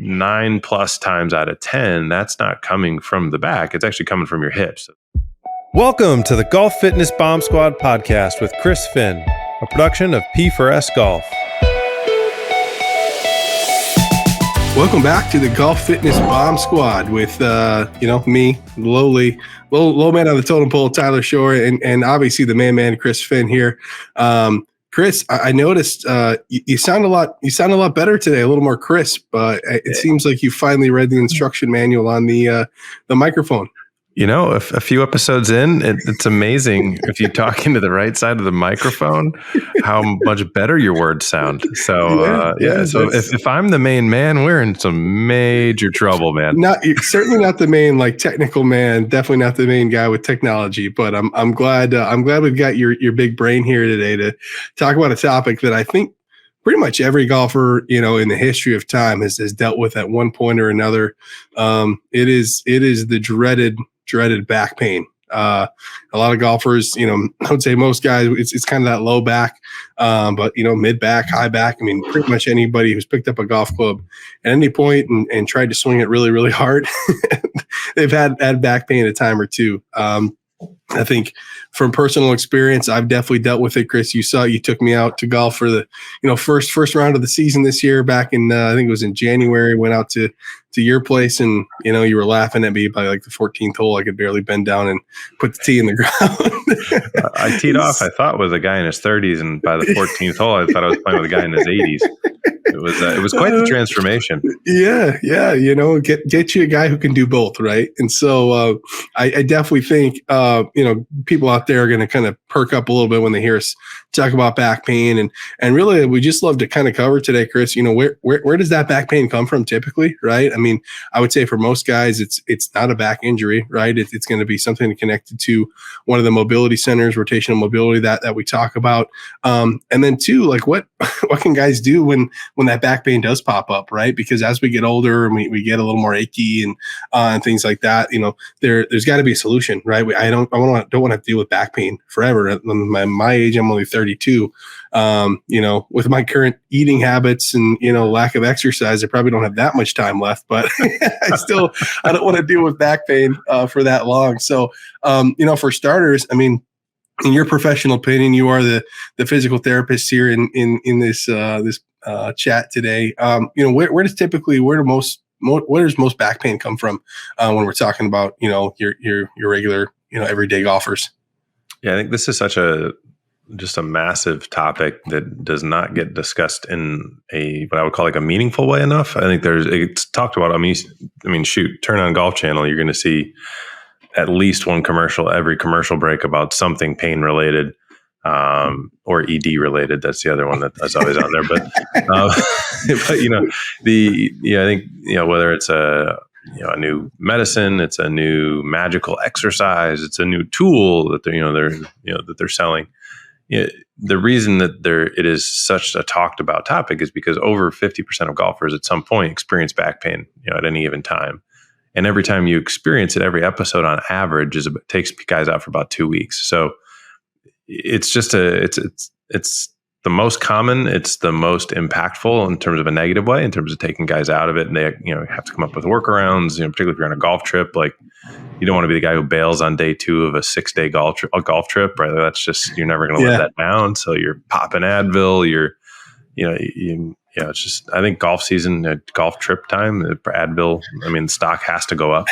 9+ times out of 10, that's not coming from the back. It's actually coming from your hips. Welcome to the Golf Fitness Bomb Squad podcast with Chris Finn, a production of P4S Golf. Welcome back to the Golf Fitness Bomb Squad with, me, low man on the totem pole, Tyler Shore, and obviously the man, Chris Finn here. Chris, I noticed you sound a lot better today, a little more crisp. It seems like you finally read the instruction manual on the microphone. You know, a few episodes in, it's amazing if you talk into the right side of the microphone, how much better your words sound. So, So if I'm the main man, we're in some major trouble, man. Certainly not the main, technical man. Definitely not the main guy with technology. But I'm glad we've got your big brain here today to talk about a topic that I think pretty much every golfer, in the history of time has dealt with at one point or another. It is the dreaded back pain. A lot of golfers, I would say most guys, it's kind of that low back, but mid back, high back. I mean, pretty much anybody who's picked up a golf club at any point and tried to swing it really, really hard, they've had back pain a time or two. I think from personal experience, I've definitely dealt with it. Chris, you took me out to golf for the, first round of the season this year back in, I think it was in January, went out to your place and, you were laughing at me by the 14th hole. I could barely bend down and put the tee in the ground. I teed off, I thought, with a guy in his 30s. And by the 14th hole, I thought I was playing with a guy in his 80s. It was quite the transformation. Yeah. Get you a guy who can do both. Right. And so I definitely think, people out there are going to kind of perk up a little bit when they hear us talk about back pain. And really, we just love to kind of cover today, Chris, where does that back pain come from typically? Right. I mean, I would say for most guys, it's not a back injury, right? It's going to be something connected to one of the mobility centers, rotational mobility that we talk about. And then two, what can guys do when that back pain does pop up, right? Because as we get older and we get a little more achy and things like that, there's got to be a solution, right? I don't want to deal with back pain forever. At my age, I'm only 32. With my current eating habits and lack of exercise, I probably don't have that much time left. But I don't want to deal with back pain for that long. So, for starters, I mean, in your professional opinion, you are the physical therapist here in this chat today. Where does most back pain come from when we're talking about your regular everyday golfers? Yeah, I think this is just a massive topic that does not get discussed in what I would call a meaningful way enough. I think it's talked about. I mean, shoot, turn on Golf Channel, you're going to see at least one commercial, every commercial break about something pain related, or ED related. That's the other one that's always on there. But I think whether it's a new medicine, it's a new magical exercise, it's a new tool that they're selling. The reason that it is such a talked about topic is because over 50% of golfers at some point experience back pain, at any given time. And every time you experience it, every episode on average takes guys out for about 2 weeks. So it's just it's the most common, it's the most impactful in terms of a negative way, in terms of taking guys out of it. And they, have to come up with workarounds, particularly if you're on a golf trip. You don't want to be the guy who bails on day 2 of a 6-day golf trip, right? That's just, you're never going to let that down. So you're popping Advil, it's just, I think golf season, golf trip time, Advil, the stock has to go up.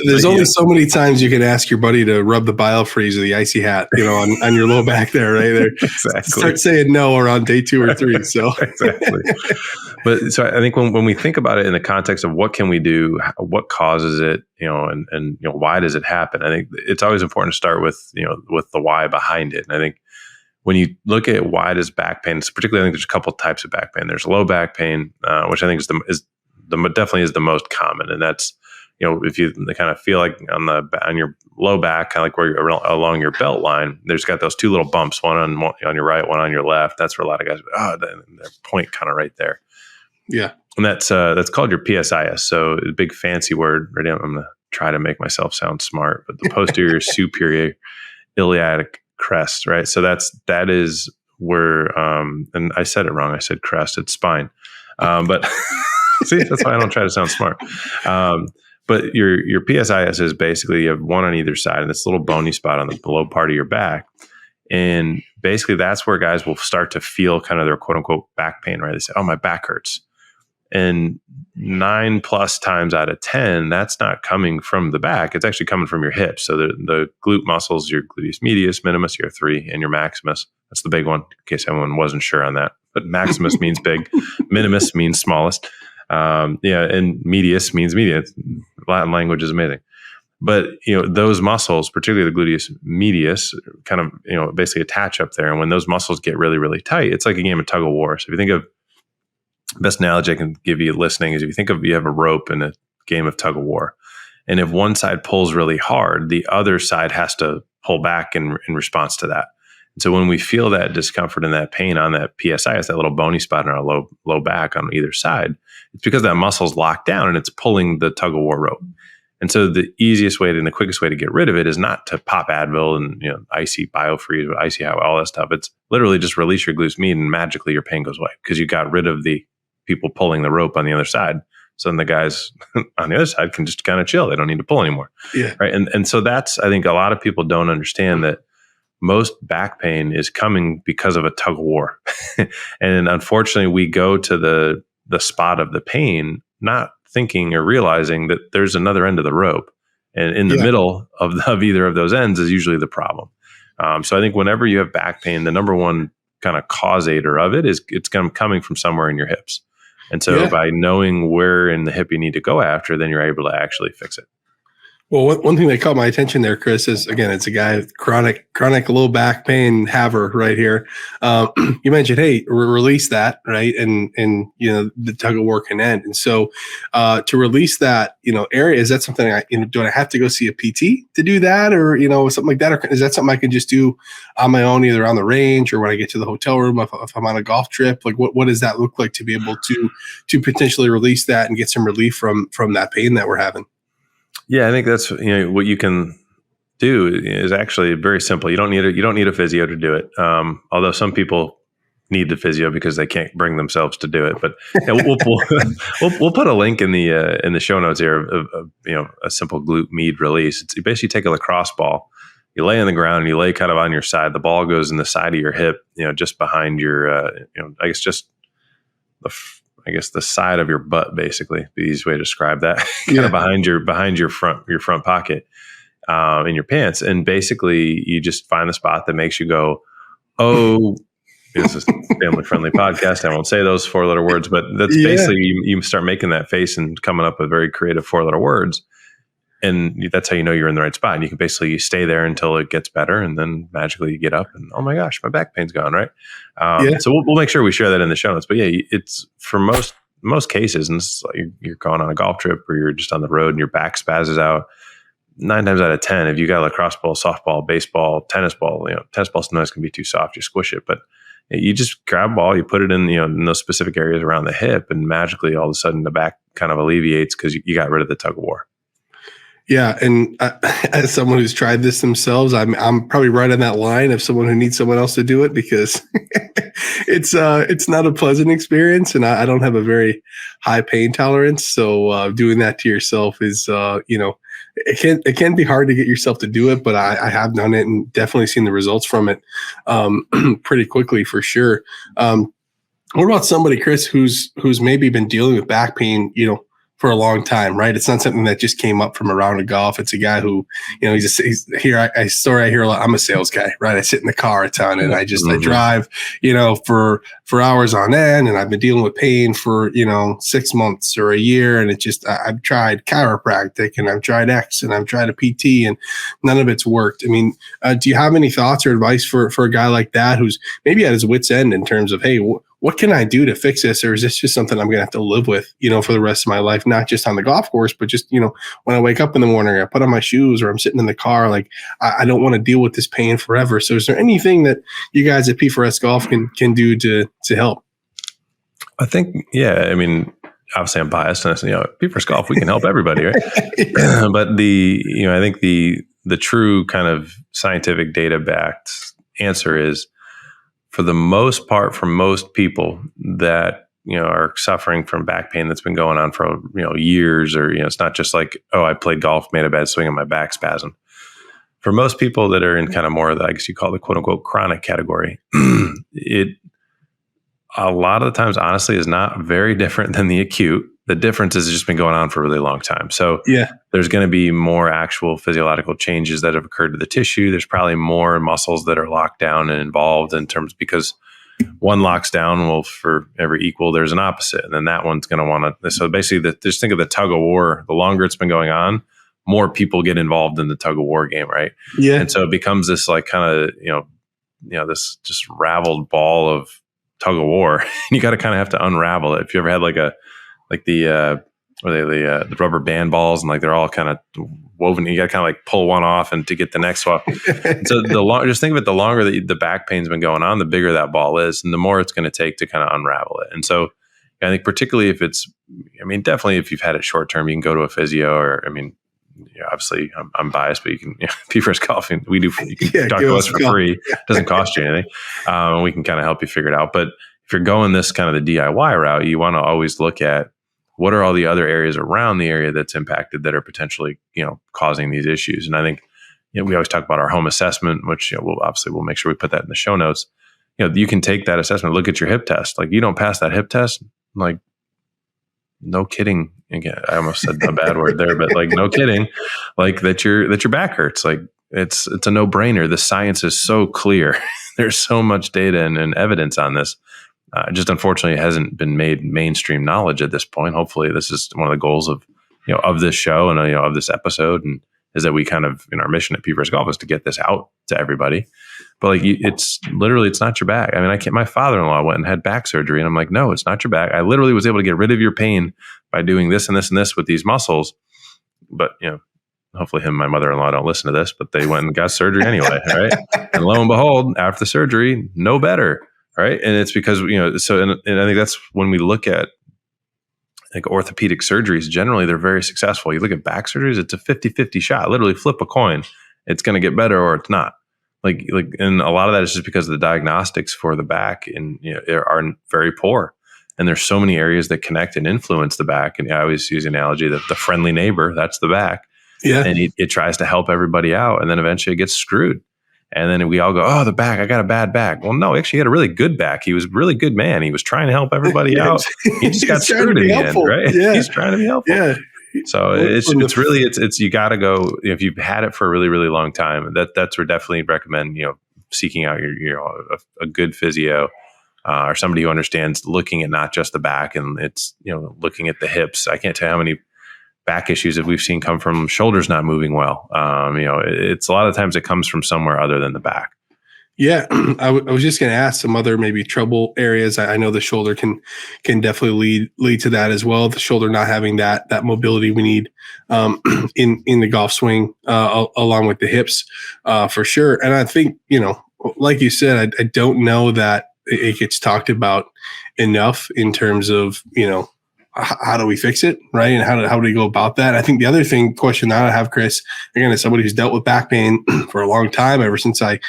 There's only so many times you can ask your buddy to rub the biofreeze or the icy hat, on your low back there, right there. Exactly. Start saying no around day 2 or 3. So exactly. But so I think when we think about it in the context of what can we do, what causes it, and why does it happen? I think it's always important to start with the why behind it. And I think when you look at why does back pain, particularly, I think there's a couple of types of back pain. There's low back pain, which I think definitely is the most common, and that's if you kind of feel like on your low back, kind of like where you're along your belt line, there's got those 2 little bumps, one on your right, one on your left. That's where a lot of guys their point kind of right there. Yeah, and that's called your PSIS. So a big fancy word. Right now, I'm going to try to make myself sound smart, but the posterior superior iliac crest, right? So that is where, and I said it wrong. I said crest, it's spine. But see, that's why I don't try to sound smart. But your PSIS is basically you have one on either side, and this little bony spot on the below part of your back. And basically that's where guys will start to feel kind of their quote unquote back pain, right? They say, oh, my back hurts. And 9+ times out of 10, that's not coming from the back. It's actually coming from your hips. So the glute muscles, your gluteus medius, minimus, your 3, and your maximus. That's the big one, in case anyone wasn't sure on that. But maximus means big, minimus means smallest. And medius means median. Latin language is amazing. But, those muscles, particularly the gluteus medius, kind of, basically attach up there. And when those muscles get really, really tight, it's like a game of tug of war. So if you think of, best analogy I can give you listening is if you think of, you have a rope in a game of tug of war. And if one side pulls really hard, the other side has to pull back in response to that. And so when we feel that discomfort and that pain on that PSI, it's that little bony spot in our low back on either side, it's because that muscle's locked down and it's pulling the tug of war rope. And so the easiest way and the quickest way to get rid of it is not to pop Advil and icy biofreeze, icy hot, all that stuff. It's literally just release your glutes med and magically your pain goes away because you got rid of the people pulling the rope on the other side. So then the guys on the other side can just kind of chill. They don't need to pull anymore. Yeah. Right. And so that's, I think a lot of people don't understand that most back pain is coming because of a tug of war. And unfortunately we go to the spot of the pain, not thinking or realizing that there's another end of the rope. And in the middle of either of those ends is usually the problem. So I think whenever you have back pain, the number one kind of causator of it is it's coming from somewhere in your hips. And so by knowing where in the hip you need to go after, then you're able to actually fix it. Well, one thing that caught my attention there, Chris, is again, it's a guy with chronic low back pain haver right here. You mentioned, hey, release that, right? And the tug of war can end. And so to release that, area, is that something do I have to go see a PT to do that, or something like that, or is that something I can just do on my own, either on the range or when I get to the hotel room if I'm on a golf trip? Like, what does that look like to be able to potentially release that and get some relief from that pain that we're having? Yeah, I think that's what you can do is actually very simple. You don't need a physio to do it. Although some people need the physio because they can't bring themselves to do it. But we'll put a link in the show notes here of a simple glute med release. You basically take a lacrosse ball, you lay on the ground, and you lay kind of on your side. The ball goes in the side of your hip, just behind your I guess the side of your butt, basically, the easiest way to describe that, kind of behind your front pocket in your pants. And basically you just find the spot that makes you go, oh, this is a family friendly podcast. I won't say those 4-letter words, but that's basically, you start making that face and coming up with very creative 4-letter words. And that's how you know you're in the right spot. And you can basically stay there until it gets better. And then magically you get up and, oh my gosh, my back pain's gone. Right. So we'll make sure we share that in the show notes. But it's for most cases, and it's like you're going on a golf trip or you're just on the road and your back spazzes out. 9 times out of 10, if you got a lacrosse ball, softball, baseball, tennis ball, tennis ball sometimes can be too soft, you squish it. But you just grab a ball, you put it in, in those specific areas around the hip, and magically all of a sudden the back kind of alleviates because you got rid of the tug of war. Yeah, and as someone who's tried this themselves, I'm probably right on that line of someone who needs someone else to do it, because it's not a pleasant experience, and I don't have a very high pain tolerance. So doing that to yourself is it can be hard to get yourself to do it, but I have done it and definitely seen the results from it pretty quickly for sure. What about somebody, Chris, who's maybe been dealing with back pain, for a long time, right? It's not something that just came up from a round of golf. It's a guy who, he's here. I hear a lot. I'm a sales guy, right? I sit in the car a ton and I drive, for hours on end, and I've been dealing with pain for, 6 months or a year. And I've tried chiropractic and I've tried X and I've tried a PT and none of it's worked. I mean, do you have any thoughts or advice for a guy like that who's maybe at his wit's end in terms of, hey, what can I do to fix this? Or is this just something I'm going to have to live with, for the rest of my life, not just on the golf course, but just, when I wake up in the morning, I put on my shoes or I'm sitting in the car, like I don't want to deal with this pain forever. So is there anything that you guys at P4S Golf can do to help? I think, I mean, obviously I'm biased and P4S Golf, we can help everybody, right? But I think the true kind of scientific data backed answer is, for the most part, for most people, that are suffering from back pain that's been going on for, years, or, it's not just like, oh, I played golf, made a bad swing and my back spasm. For most people that are in kind of more of the, I guess you call it, quote unquote, chronic category, it a lot of the times, honestly, is not very different than the acute. The difference is it's just been going on for a really long time. So there's going to be more actual physiological changes that have occurred to the tissue. There's probably more muscles that are locked down and involved in terms, because one locks down, well, for every equal, there's an opposite. And then that one's going to want to. So basically, just think of the tug of war. The longer it's been going on, more people get involved in the tug of war game, right? Yeah. And so it becomes this like kind of, this just raveled ball of tug of war. You got to kind of have to unravel it. If you ever had the rubber band balls, and like they're all kind of woven, you got to kind of like pull one off and to get the next one. So just think of it, the longer that the back pain's been going on, the bigger that ball is, and the more it's going to take to kind of unravel it. And so I think particularly if it's, definitely if you've had it short term, you can go to a physio, or, obviously I'm biased, but you can, P1 Golf, we do, you can talk to us for free. It doesn't cost you anything. We can kind of help you figure it out. But if you're going this kind of the DIY route, you want to always look at what are all the other areas around the area that's impacted that are potentially, causing these issues. And I think, we always talk about our home assessment, which, we'll make sure we put that in the show notes. You can take that assessment, look at your hip test. Like, you don't pass that hip test, like, no kidding. Again, I almost said a bad word there, but like, no kidding, like that your back hurts. Like, it's a no brainer. The science is so clear. There's so much data and evidence on this. Just unfortunately, it hasn't been made mainstream knowledge at this point. Hopefully, this is one of the goals of this show and of this episode, and is that we kind of, our mission at P1 Golf is to get this out to everybody. But like, it's not your back. My father-in-law went and had back surgery, and I'm like, no, it's not your back. I literally was able to get rid of your pain by doing this and this and this with these muscles. But hopefully him and my mother-in-law don't listen to this, but they went and got surgery anyway, right? And lo and behold, after the surgery, no better. Right. And it's because, and I think that's when we look at like orthopedic surgeries, generally they're very successful. You look at back surgeries, it's a 50-50 shot, literally flip a coin. It's going to get better or it's not. And a lot of that is just because the diagnostics for the back are very poor. And there's so many areas that connect and influence the back. And I always use the analogy that the friendly neighbor, that's the back. Yeah. And it tries to help everybody out. And then eventually it gets screwed. And then we all go, oh, the back, I got a bad back. Well, no, actually he had a really good back. He was a really good man. He was trying to help everybody out. He just got screwed in the end, right? Yeah. He's trying to be helpful. Yeah. So it's really, you got to go, if you've had it for a really, really long time, that's where definitely recommend, seeking out a good physio, or somebody who understands looking at not just the back, and it's, looking at the hips. I can't tell you how many back issues that we've seen come from shoulders not moving well. It's a lot of times it comes from somewhere other than the back. Yeah, I was just going to ask some other maybe trouble areas. I know the shoulder can definitely lead to that as well. The shoulder not having that mobility we need in the golf swing, along with the hips, for sure. And I think, like you said, I don't know that it gets talked about enough in terms of, how do we fix it, right? And how do we go about that? I think the other question that I have, Chris, again, as somebody who's dealt with back pain for a long time, ever since I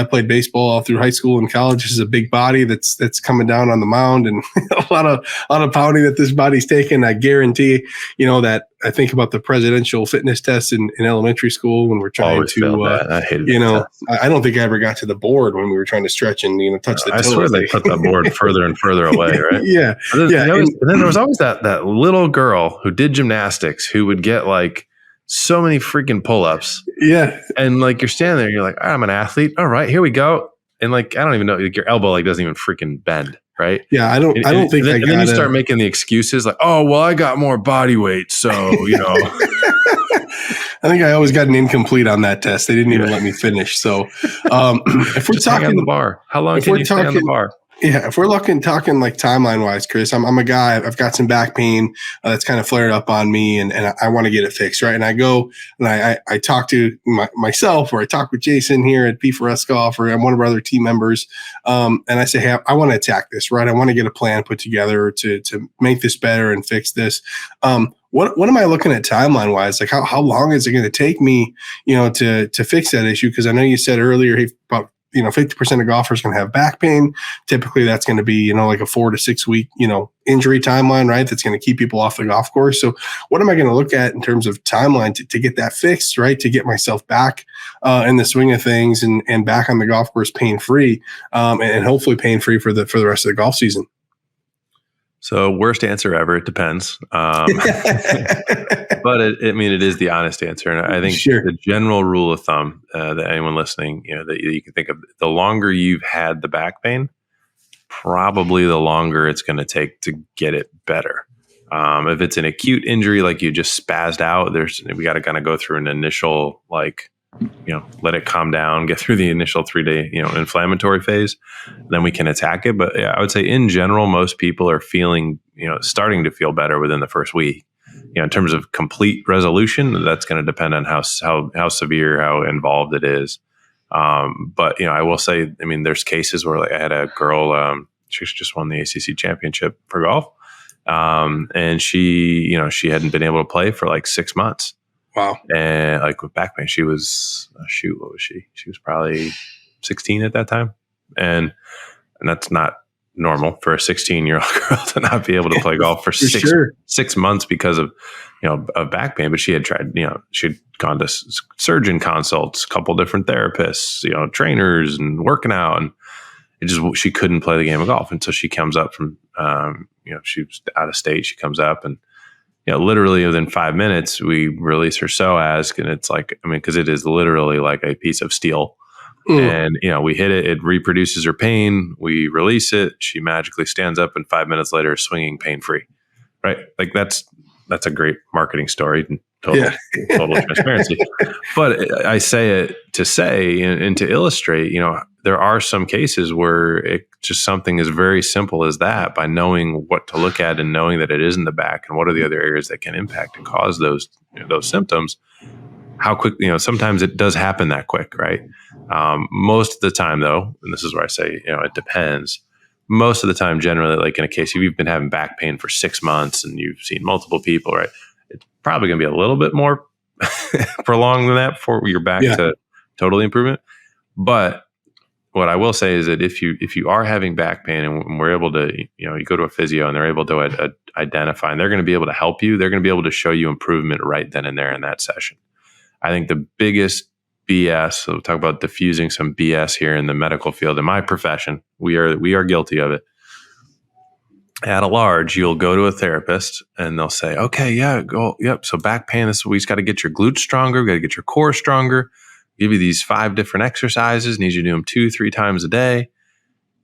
played baseball all through high school and college. This is a big body that's coming down on the mound, and a lot of pounding that this body's taken. I guarantee, that I think about the presidential fitness test in elementary school when we're trying I hated that test. I don't think I ever got to the board when we were trying to stretch and touch the toes. I swear they put the board further and further away, right? Yeah. And then there was always that little girl who did gymnastics who would get like so many freaking pull-ups. Yeah. And like you're standing there, you're like, I'm an athlete. All right, here we go. And like, I don't even know, like your elbow like doesn't even freaking bend. Right. Yeah. I don't think then you start making the excuses like, oh, well, I got more body weight. So, I think I always got an incomplete on that test. They didn't even let me finish. So, if we're just talking on the bar, how long can you stay on the bar? Yeah, if we're talking like timeline wise, Chris, I'm a guy. I've got some back pain that's kind of flared up on me, and I want to get it fixed, right? And I go and I talk to myself, or I talk with Jason here at P4S Golf, or I'm one of our other team members, and I say, hey, I want to attack this, right? I want to get a plan put together to make this better and fix this. What am I looking at timeline wise? Like how long is it going to take me, to fix that issue? Because I know you said earlier, hey, about 50% of golfers can have back pain. Typically that's going to be, like a 4 to 6 week, injury timeline, right? That's going to keep people off the golf course. So what am I going to look at in terms of timeline to get that fixed, right? To get myself back in the swing of things and back on the golf course pain-free, and hopefully pain-free for the rest of the golf season. So worst answer ever. It depends. But it is the honest answer. And I think the general rule of thumb that anyone listening, that you can think of, the longer you've had the back pain, probably the longer it's going to take to get it better. If it's an acute injury, like you just spazzed out, we got to kind of go through an initial, let it calm down, get through the initial 3-day, inflammatory phase, then we can attack it. But I would say in general, most people are feeling, starting to feel better within the first week. In terms of complete resolution, that's going to depend on how severe, how involved it is. But I will say, there's cases where I had a girl, she just won the ACC championship for golf. And she hadn't been able to play for 6 months. Wow. And with back pain, she was, what was she? She was probably 16 at that time. And that's not normal for a 16-year-old girl to not be able to play golf for 6 months because of, of back pain. But she had tried, she'd gone to surgeon consults, a couple different therapists, trainers and working out. And she couldn't play the game of golf until she comes up from, she was out of state. She comes up and, literally within 5 minutes, we release her psoas, and it's because it is literally like a piece of steel. And, we hit it, it reproduces her pain, we release it, she magically stands up, and 5 minutes later is swinging pain-free, right? That's a great marketing story and total transparency. But I say it to say and to illustrate, there are some cases where just something as very simple as that, by knowing what to look at and knowing that it is in the back and what are the other areas that can impact and cause those symptoms, how quick, sometimes it does happen that quick, right? Most of the time though, and this is where I say, it depends. Most of the time, generally, in a case, if you've been having back pain for 6 months and you've seen multiple people, right? It's probably going to be a little bit more prolonged than that before you're back to total improvement. But what I will say is that if you are having back pain and we're able to, you go to a physio and they're able to identify, and they're going to be able to help you, they're going to be able to show you improvement right then and there in that session. I think the biggest BS, so we'll talk about diffusing some BS here in the medical field. In my profession, we are guilty of it. At a large, you'll go to a therapist and they'll say, okay, yep. So back pain, we just got to get your glutes stronger. We got to get your core stronger. Give you these 5 different exercises. Need you to do them 2-3 times a day.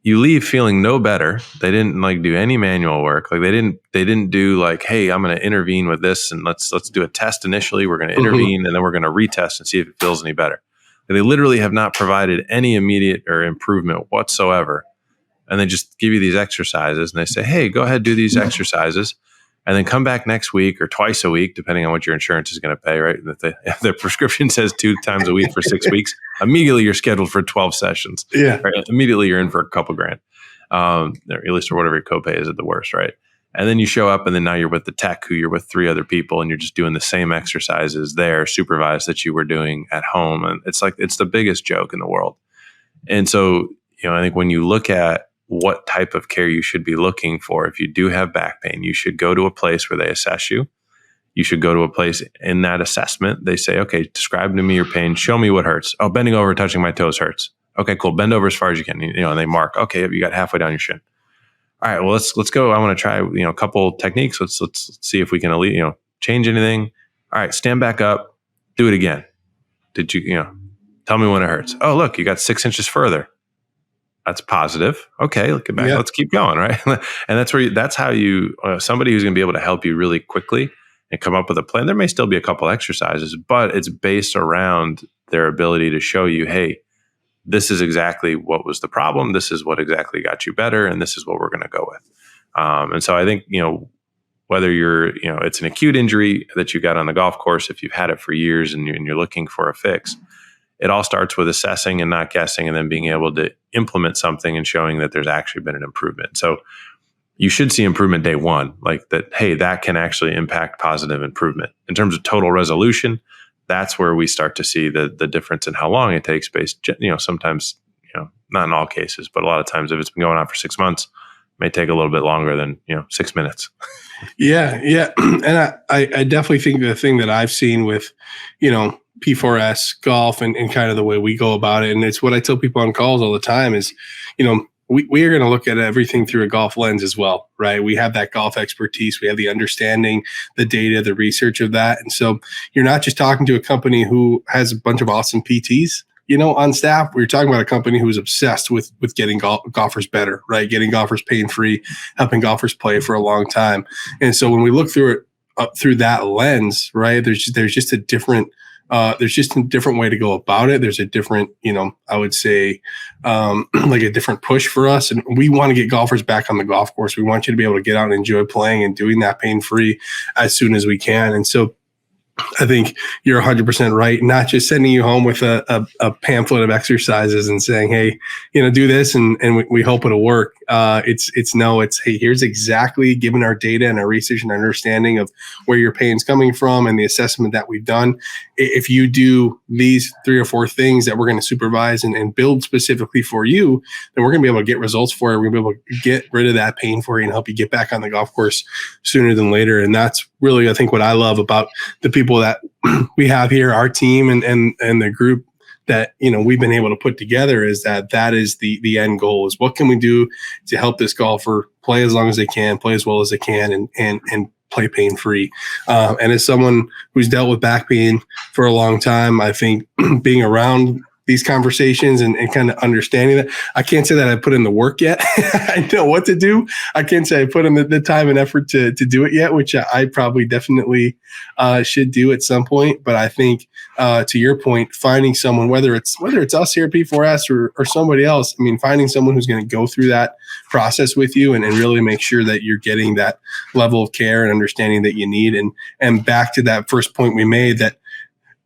You leave feeling no better. They didn't do any manual work. They didn't do hey, I'm going to intervene with this and let's do a test initially. We're going to intervene and then we're going to retest and see if it feels any better. They literally have not provided any immediate or improvement whatsoever. And they just give you these exercises and they say, hey, go ahead, do these exercises and then come back next week or twice a week, depending on what your insurance is going to pay, right? If the prescription says 2 times a week for 6 weeks, immediately you're scheduled for 12 sessions. Yeah. Right? Immediately you're in for a couple grand, or at least or whatever your copay is at the worst, right? And then you show up and then now you're with the tech who you're with 3 other people and you're just doing the same exercises there, supervised, that you were doing at home. And it's the biggest joke in the world. And so, I think when you look at what type of care you should be looking for, if you do have back pain, you should go to a place where they assess you. You should go to a place in that assessment. They say, okay, describe to me your pain. Show me what hurts. Oh, bending over, touching my toes hurts. Okay, cool. Bend over as far as you can. And they mark, okay, you got halfway down your shin. All right, well, let's go. I want to try, a couple techniques. Let's see if we can, change anything. All right, stand back up. Do it again. Did you, tell me when it hurts. Oh, look, you got 6 inches further. That's positive. Okay, look at back. Yeah. Let's keep going, right? And that's how you, somebody who's going to be able to help you really quickly and come up with a plan. There may still be a couple exercises, but it's based around their ability to show you, hey, this is exactly what was the problem. This is what exactly got you better. And this is what we're going to go with. And so I think, whether it's an acute injury that you got on the golf course, if you've had it for years and you're looking for a fix, it all starts with assessing and not guessing, and then being able to implement something and showing that there's actually been an improvement. So you should see improvement day one, that, hey, that can actually impact positive improvement. In terms of total resolution, that's where we start to see the difference in how long it takes based, sometimes not in all cases, but a lot of times if it's been going on for 6 months, it may take a little bit longer than 6 minutes. Yeah. And I definitely think the thing that I've seen with, P4S golf and kind of the way we go about it, and it's what I tell people on calls all the time is, we are going to look at everything through a golf lens as well, right? We have that golf expertise. We have the understanding, the data, the research of that. And so you're not just talking to a company who has a bunch of awesome PTs, on staff. We're talking about a company who is obsessed with getting golfers better, right? Getting golfers pain-free, helping golfers play for a long time. And so when we look through it through that lens, right, there's just a different way to go about it. There's a different, I would say, like a different push for us. And we want to get golfers back on the golf course. We want you to be able to get out and enjoy playing and doing that pain-free as soon as we can. And so I think you're 100% right. Not just sending you home with a pamphlet of exercises and saying, hey, do this and we hope it'll work. It's hey, here's exactly, given our data and our research and our understanding of where your pain's coming from and the assessment that we've done. If you do these 3 or 4 things that we're going to supervise and build specifically for you, then we're going to be able to get results for you. We're going to be able to get rid of that pain for you and help you get back on the golf course sooner than later. And that's really, I think, what I love about the people that we have here, our team and the group that, we've been able to put together, is that is the end goal, is what can we do to help this golfer play as long as they can, play as well as they can, and play pain-free. And as someone who's dealt with back pain for a long time, I think being around these conversations and kind of understanding that, I can't say that I put in the work yet. I know what to do. I can't say I put in the time and effort to do it yet, which I probably definitely should do at some point. But I think to your point, finding someone, whether it's us here at P4S or somebody else, finding someone who's going to go through that process with you and really make sure that you're getting that level of care and understanding that you need. And back to that first point we made, that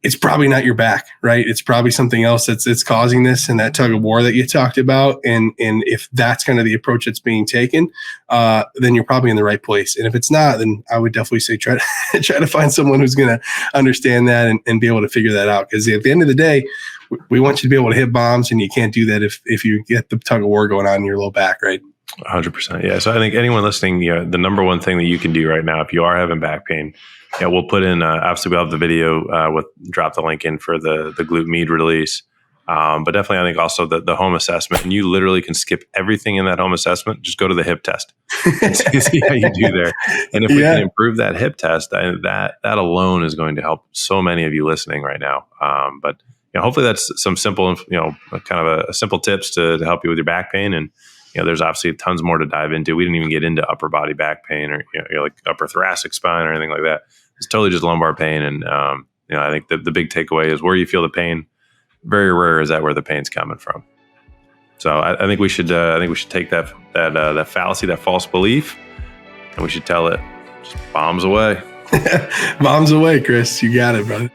it's probably not your back, right? It's probably something else that's causing this, and that tug of war that you talked about. And if that's kind of the approach that's being taken, then you're probably in the right place. And if it's not, then I would definitely say try to find someone who's going to understand that and be able to figure that out. Because at the end of the day, we want you to be able to hit bombs, and you can't do that if you get the tug of war going on in your low back, right? 100%. Yeah. So I think anyone listening, the number one thing that you can do right now, if you are having back pain, we'll put in, obviously we'll have the video, drop the link in for the glute med release. But definitely, I think also the home assessment, and you literally can skip everything in that home assessment. Just go to the hip test and see how you do there. And if we can improve that hip test, that alone is going to help so many of you listening right now. But hopefully that's some simple, kind of a simple tips to help you with your back pain. And there's obviously tons more to dive into. We didn't even get into upper body back pain or like upper thoracic spine or anything like that. It's totally just lumbar pain. And I think the big takeaway is where you feel the pain. Very rare is that where the pain's coming from. So I think we should take that fallacy, that false belief, and we should tell it just bombs away. Bombs away, Chris. You got it, brother.